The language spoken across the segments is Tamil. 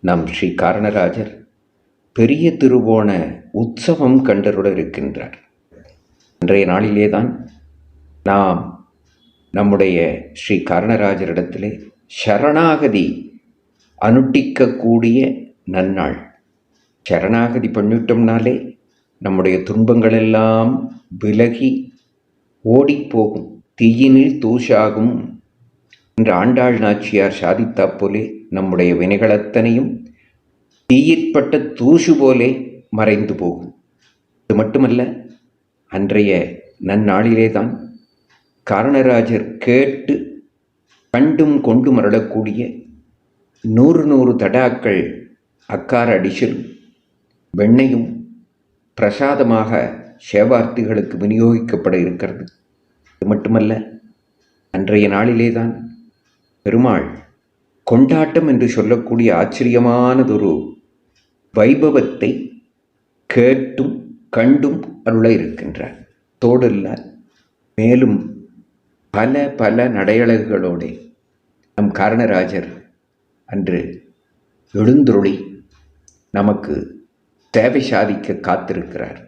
நம் ஸ்ரீ காரணராஜர் பெரிய திருவோண உற்சவம் கண்டருட இருக்கின்றார். இன்றைய நாளிலேதான் நாம் நம்முடைய ஸ்ரீ காரணராஜரிடத்திலே சரணாகதி அனுட்டிக்கக்கூடிய நன்னாள். சரணாகதி பண்ணிட்டோம்னாலே நம்முடைய துன்பங்களெல்லாம் விலகி ஓடிப்போகும், தீயினில் தூஷாகும் என்று ஆண்டாள் நாச்சியார் சாதித்தா போலே நம்முடைய வினைகளத்தனையும் தீயிற்பட்ட தூசு போலே மறைந்து போகும். இது மட்டுமல்ல, அன்றைய நன்னாளிலேதான் காரணராஜர் கேட்டு கண்டும் கொண்டு மரளக்கூடிய 100 தடாக்கள் அக்கார அடிசலும் வெண்ணையும் பிரசாதமாக சேவார்த்திகளுக்கு விநியோகிக்கப்பட இருக்கிறது. இது மட்டுமல்ல, அன்றைய நாளிலேதான் பெருமாள் கொண்டாட்டம் என்று சொல்லக்கூடிய ஆச்சரியமானதொரு வைபவத்தை கேட்டும் கண்டும் அருள இருக்கின்றார். தோடல்ல, மேலும் பல பல நடையழகுகளோடு நம் காரணராஜர் அன்று எழுந்துருளி நமக்கு சேவை சாதிக்க காத்திருக்கிறார்.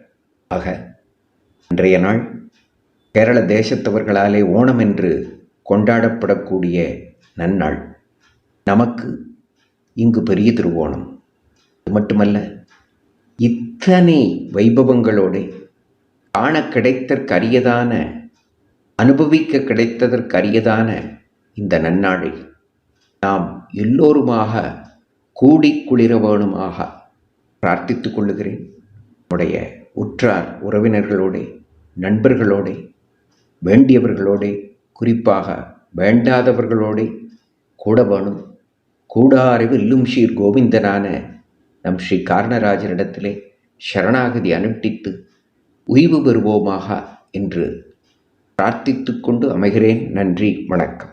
ஆக அன்றைய நாள் கேரள தேசத்தவர்களாலே ஓணம் என்று கொண்டாடப்படக்கூடிய நன்னாள். நமக்கு இங்கு பெரிய திருவோணம். அது மட்டுமல்ல, இத்தனை வைபவங்களோடு காண கிடைத்தற்கரியதான, அனுபவிக்க கிடைத்ததற்கரியதான இந்த நன்னாளை நாம் எல்லோருமாக கூடி குளிர வேணுமாக பிரார்த்தித்து கொள்ளுகிறேன். நம்முடைய உற்றார் உறவினர்களோடு, நண்பர்களோடு, வேண்டியவர்களோடு, குறிப்பாக வேண்டாதவர்களோடு கூட வேணும். கூடாரை வெல்லும் ஸ்ரீர் கோவிந்தனான நம் ஸ்ரீ காரணராஜரிடத்திலே சரணாகதி அனுட்டித்து உய்வு பெறுவோமாக என்று பிரார்த்தித்து கொண்டு அமைகிறேன். நன்றி, வணக்கம்.